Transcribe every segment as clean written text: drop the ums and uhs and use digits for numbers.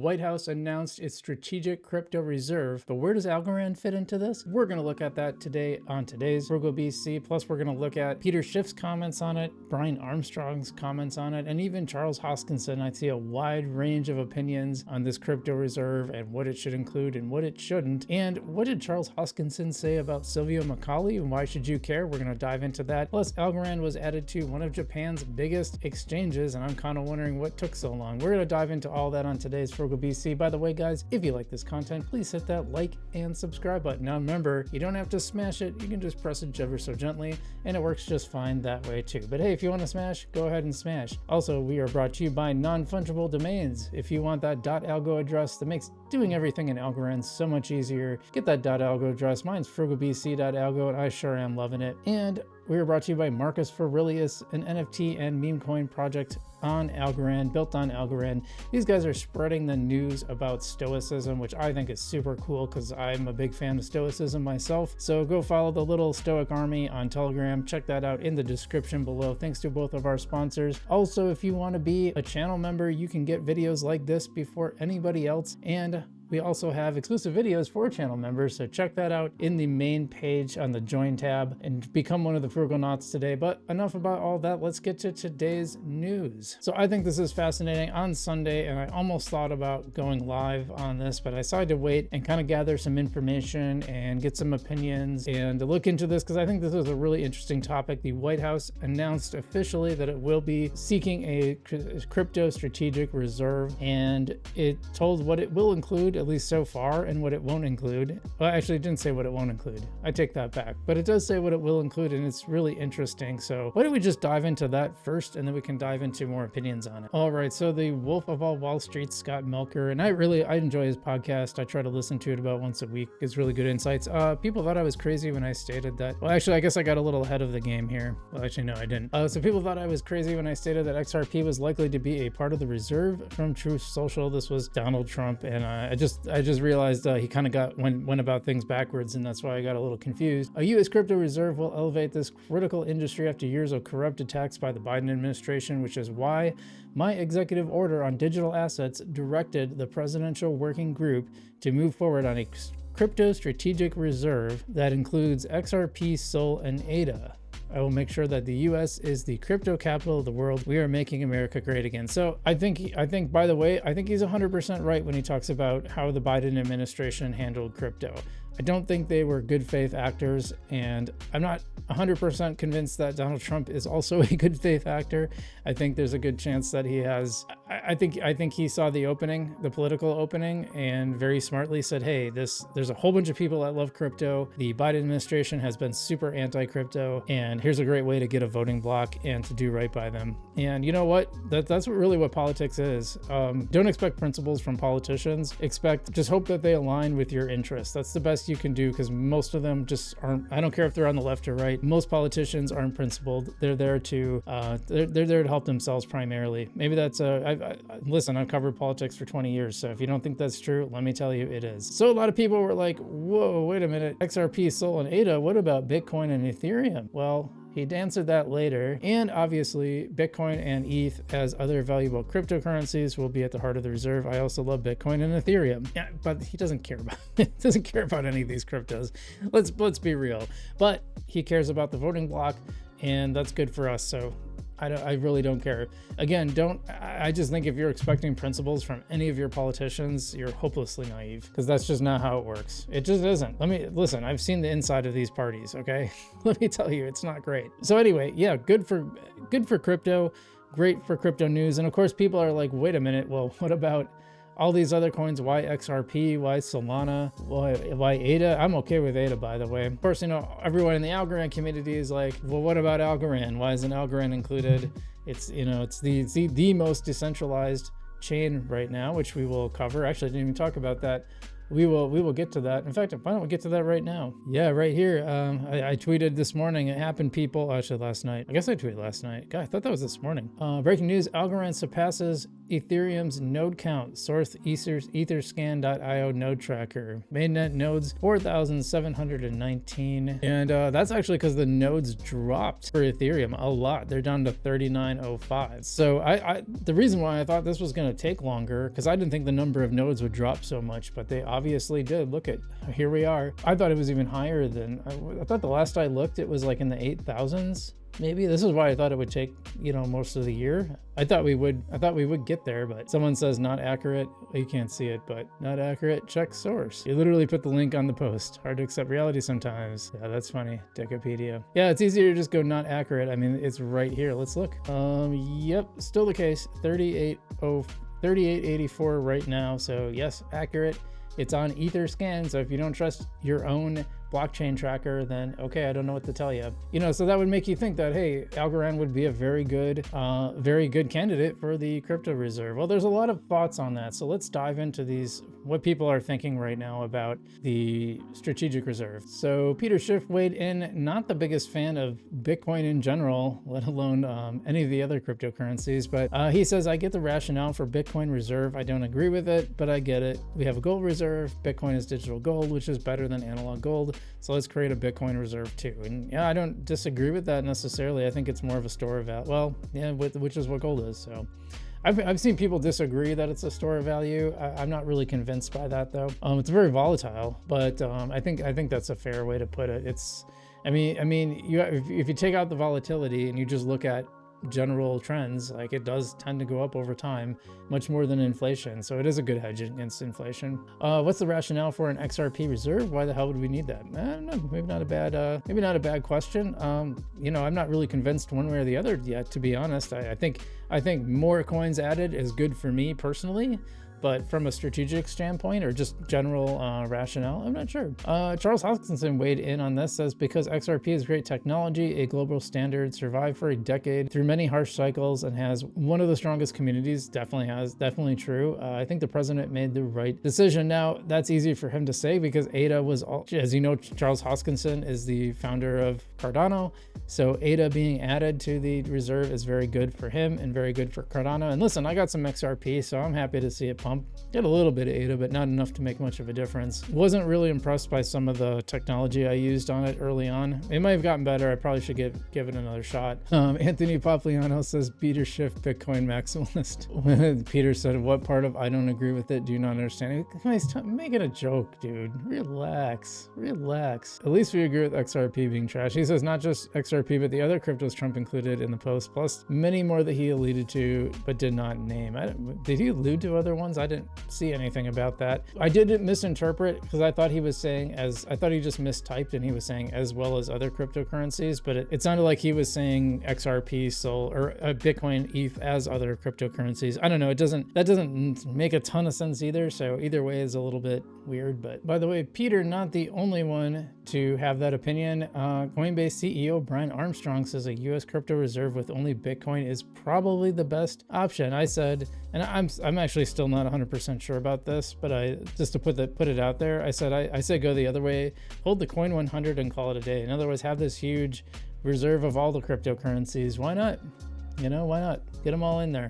White House announced its strategic crypto reserve, but where does Algorand fit into this? We're going to look at that today on today's Frugal BC. Plus, we're going to look at Peter Schiff's comments on it, Brian Armstrong's comments on it, and even Charles Hoskinson. I see a wide range of opinions on this crypto reserve and what it should include and what it shouldn't. And what did Charles Hoskinson say about Silvio Macaulay and why should you care? We're going to dive into that. Plus, Algorand was added to one of Japan's biggest exchanges, and I'm kind of wondering what took so long. We're going to dive into all that on today's Frugal BC. By the way, guys, if you like this content, please hit that like and subscribe button. Now remember, you don't have to smash it. You can just press it ever so gently, and it works just fine that way too. But hey, if you want to smash, go ahead and smash. Also, we are brought to you by non-fungible domains. If you want that .algo address that makes doing everything in Algorand so much easier, get that .algo address. Mine's frugalbc.algo, and I sure am loving it. And we are brought to you by Marcus Aurelius, an NFT and meme coin project on Algorand, built on Algorand. These guys are spreading the news about Stoicism, which I think is super cool because I'm a big fan of Stoicism myself. So go follow the Little Stoic Army on Telegram. Check that out in the description below. Thanks to both of our sponsors. Also, if you want to be a channel member, you can get videos like this before anybody else. And we also have exclusive videos for channel members, so check that out in the main page on the Join tab and become one of the Frugalnauts today. But enough about all that. Let's get to today's news. So I think this is fascinating. On Sunday, and I almost thought about going live on this, but I decided to wait and kind of gather some information and get some opinions and to look into this because I think this is a really interesting topic. The White House announced officially that it will be seeking a crypto strategic reserve, and it told what it will include, at least so far, and what it won't include. Well, actually, it didn't say what it won't include. I take that back, but it does say what it will include, and it's really interesting. So why don't we just dive into that first, and then we can dive into more opinions on it. All right, so the Wolf of All Wall Street, Scott Melker, and I enjoy his podcast. I try to listen to it about once a week. It's really good insights. People thought I was crazy when I stated that. Well, actually, I guess I got a little ahead of the game here. Well, actually, no, I didn't. So people thought I was crazy when I stated that XRP was likely to be a part of the reserve from Truth Social. This was Donald Trump, and I just realized he kind of went about things backwards, and that's why I got a little confused. A U.S. crypto reserve will elevate this critical industry after years of corrupt attacks by the Biden administration, which is why my executive order on digital assets directed the presidential working group to move forward on a crypto strategic reserve that includes XRP, SOL, and ADA. I will make sure that the U.S. is the crypto capital of the world. We are making America great again. So I think, by the way, I think he's 100% right when he talks about how the Biden administration handled crypto. I don't think they were good faith actors, and I'm not 100% convinced that Donald Trump is also a good faith actor. I think there's a good chance that he has. I think he saw the opening, the political opening, and very smartly said, hey, there's a whole bunch of people that love crypto. The Biden administration has been super anti-crypto, and here's a great way to get a voting block and to do right by them. And you know what? That's really what politics is. Don't expect principles from politicians. Just hope that they align with your interests. That's the best you can do, because most of them just aren't. I don't care if they're on the left or right. Most politicians aren't principled. They're there to help themselves primarily. Maybe that's listen, I've covered politics for 20 years, so if you don't think that's true, let me tell you it is. So a lot of people were like, whoa, wait a minute, XRP, SOL, and ADA, what about Bitcoin and Ethereum? Well, he'd answer that later. And obviously, Bitcoin and ETH as other valuable cryptocurrencies will be at the heart of the reserve. I also love Bitcoin and Ethereum. Yeah, but he doesn't care about any of these cryptos. Let's be real. But he cares about the voting block, and that's good for us. So I really don't care. Again, I just think if you're expecting principles from any of your politicians, you're hopelessly naive, because that's just not how it works. It just isn't. Listen, I've seen the inside of these parties, okay? Let me tell you, it's not great. So anyway, yeah, good for crypto, great for crypto news. And of course, people are like, wait a minute, well, what about all these other coins? Why XRP? Why Solana? Why ADA? I'm okay with ADA, by the way. Of course, everyone in the Algorand community is like, well, what about Algorand? Why isn't Algorand included? It's the most decentralized chain right now, which we will cover. Actually, I didn't even talk about that we will get to that. In fact, why don't we get to that right now? Yeah, right here. I tweeted this morning. It happened, people. Actually, last night. I guess I tweeted last night. God, I thought that was this morning. Breaking news: Algorand surpasses Ethereum's node count. Source Etherscan.io node tracker. Mainnet nodes 4,719, and that's actually because the nodes dropped for Ethereum a lot. They're down to 3905. So the reason why I thought this was going to take longer, because I didn't think the number of nodes would drop so much, but they obviously did. Look at, here we are. I thought it was even higher than, I thought the last I looked it was like in the 8,000s. Maybe this is why I thought it would take, most of the year. I thought we would get there, but someone says not accurate. You can't see it, but not accurate. Check source. You literally put the link on the post. Hard to accept reality sometimes. Yeah, that's funny. Wikipedia. Yeah, it's easier to just go not accurate. I mean, it's right here. Let's look. Yep, still the case. 3884 right now. So yes, accurate. It's on Etherscan. So if you don't trust your own blockchain tracker, then okay, I don't know what to tell you. So that would make you think that, hey, Algorand would be a very good candidate for the crypto reserve. Well, there's a lot of thoughts on that. So let's dive into these, what people are thinking right now about the strategic reserve. So Peter Schiff weighed in, not the biggest fan of Bitcoin in general, let alone any of the other cryptocurrencies, but he says, I get the rationale for Bitcoin reserve. I don't agree with it, but I get it. We have a gold reserve. Bitcoin is digital gold, which is better than analog gold. So let's create a Bitcoin reserve too. And yeah, I don't disagree with that necessarily. I think it's more of a store of value. Well, yeah, which is what gold is. So I've seen people disagree that it's a store of value. I'm not really convinced by that though. It's very volatile, but I think that's a fair way to put it. If you take out the volatility and you just look at general trends, like it does tend to go up over time, much more than inflation. So it is a good hedge against inflation. What's the rationale for an XRP reserve? Why the hell would we need that? No, maybe not a bad question. I'm not really convinced one way or the other yet, to be honest. I think more coins added is good for me personally. But from a strategic standpoint or just general rationale, I'm not sure. Charles Hoskinson weighed in on this, says, because XRP is great technology, a global standard, survived for a decade through many harsh cycles and has one of the strongest communities, definitely true. I think the president made the right decision. Now, that's easy for him to say because ADA was, as you know, Charles Hoskinson is the founder of Cardano. So ADA being added to the reserve is very good for him and very good for Cardano. And listen, I got some XRP, so I'm happy to see it pump. Get a little bit of ADA, but not enough to make much of a difference. Wasn't really impressed by some of the technology I used on it early on. It might have gotten better. I probably should give it another shot. Anthony Papliano says, Peter Schiff, Bitcoin maximalist. Peter said, what part of I don't agree with it do you not understand? He's making a joke, dude. Relax. At least we agree with XRP being trash. He says, not just XRP, but the other cryptos Trump included in the post, plus many more that he alluded to, but did not name. Did he allude to other ones? I didn't see anything about that. I didn't misinterpret because I thought he was saying I thought he just mistyped and he was saying as well as other cryptocurrencies, but it sounded like he was saying XRP, Sol, or Bitcoin, ETH as other cryptocurrencies. I don't know. That doesn't make a ton of sense either. So either way is a little bit weird. But by the way, Peter, not the only one to have that opinion. Coinbase CEO Brian Armstrong says a U.S. crypto reserve with only Bitcoin is probably the best option. I said, and I'm actually still not 100% sure about this, but just to put it out there, I said go the other way, hold the coin 100 and call it a day. In other words, have this huge reserve of all the cryptocurrencies. Why not? Why not get them all in there?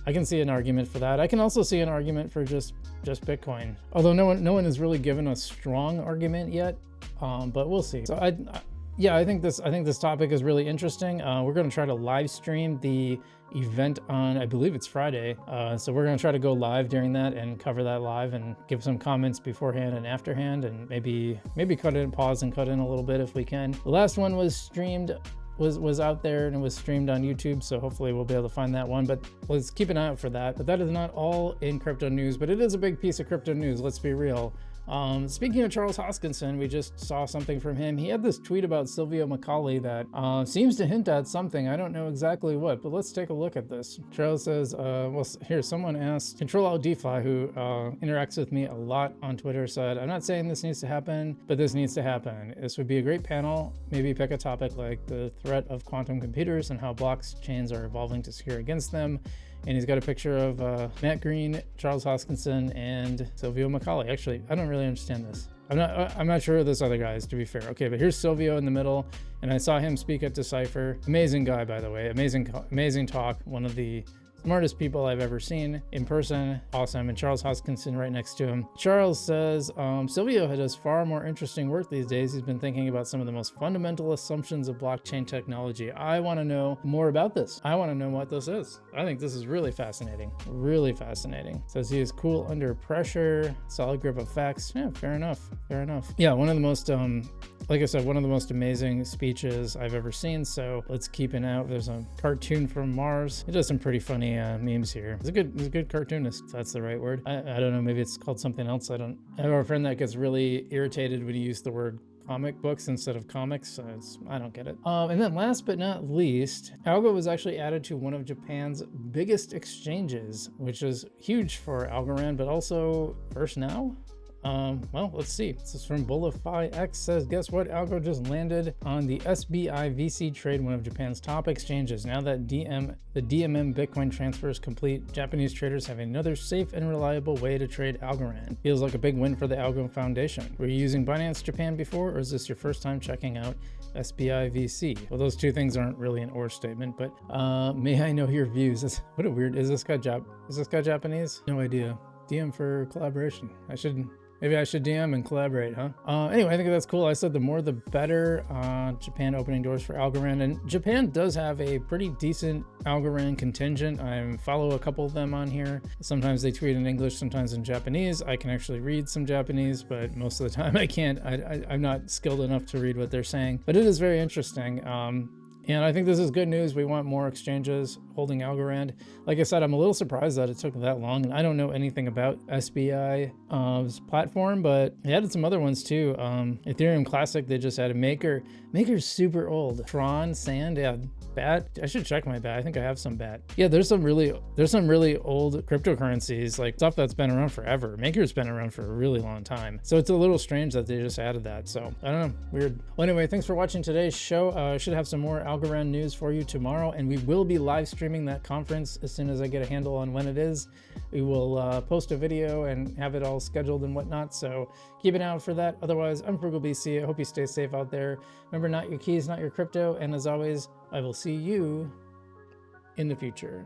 I can see an argument for that. I can also see an argument for just Bitcoin, although no one has really given a strong argument yet, but we'll see. So I think this topic is really interesting. We're going to try to live stream the event on, I believe it's Friday. So we're going to try to go live during that and cover that live and give some comments beforehand and afterhand, and maybe pause and cut in a little bit if we can. The last one was streamed, was out there and it was streamed on YouTube. So hopefully we'll be able to find that one, but let's keep an eye out for that. But that is not all in crypto news, but it is a big piece of crypto news. Let's be real. Speaking of Charles Hoskinson, we just saw something from him. He had this tweet about Sylvia Macaulay that seems to hint at something. I don't know exactly what, but let's take a look at this. Charles says, someone asked, Control Alt DeFi, who interacts with me a lot on Twitter, said, I'm not saying this needs to happen, but this needs to happen. This would be a great panel. Maybe pick a topic like the threat of quantum computers and how blockchains are evolving to secure against them. And he's got a picture of Matt Green, Charles Hoskinson, and Silvio Macaulay. Actually, I don't really understand this. I'm not sure who this other guy is, to be fair. Okay, but here's Silvio in the middle, and I saw him speak at Decipher. Amazing guy, by the way. Amazing talk. One of the smartest people I've ever seen in person. Awesome. And Charles Hoskinson right next to him. Charles says, Silvio does far more interesting work these days. He's been thinking about some of the most fundamental assumptions of blockchain technology. I want to know more about this. I want to know what this is. I think this is really fascinating. Really fascinating. Says he is cool under pressure, solid grip effects. Yeah, fair enough. Fair enough. Yeah, one of the most, like I said, one of the most amazing speeches I've ever seen. So let's keep an eye out. There's a cartoon from Mars. It does some pretty funny memes here. He's a good cartoonist, if that's the right word. I don't know, maybe it's called something else. I have a friend that gets really irritated when you use the word comic books instead of comics, so I don't get it. And then last but not least, Algo was actually added to one of Japan's biggest exchanges, which is huge for Algorand, but also first now. Well, let's see. This is from Bullify X. Says, guess what? Algo just landed on the SBI VC Trade, one of Japan's top exchanges. Now that the DMM Bitcoin transfer is complete, Japanese traders have another safe and reliable way to trade Algorand. Feels like a big win for the Algo Foundation. Were you using Binance Japan before, or is this your first time checking out SBI VC? Well, those two things aren't really an or statement, but may I know your views? What a weird. Is this guy Japanese? No idea. DM for collaboration. Maybe I should DM and collaborate, huh? Anyway, I think that's cool. I said the more the better. Japan opening doors for Algorand. And Japan does have a pretty decent Algorand contingent. I follow a couple of them on here. Sometimes they tweet in English, sometimes in Japanese. I can actually read some Japanese, but most of the time I can't. I'm not skilled enough to read what they're saying. But it is very interesting. And I think this is good news. We want more exchanges holding Algorand. Like I said, I'm a little surprised that it took that long. And I don't know anything about SBI's platform, but they added some other ones too. Ethereum Classic, they just added Maker. Maker's super old. Tron, Sand, yeah. BAT. I should check my BAT. I think I have some BAT. Yeah, there's some really old cryptocurrencies, like stuff that's been around forever. Maker's been around for a really long time. So it's a little strange that they just added that. So I don't know, weird. Well, anyway, thanks for watching today's show. I should have some more Algorand news for you tomorrow, and we will be live streaming that conference as soon as I get a handle on when it is. We will post a video and have it all scheduled and whatnot. So keep an eye out for that. Otherwise, I'm Frugal BC. I hope you stay safe out there. Remember, not your keys, not your crypto. And as always, I will see you in the future.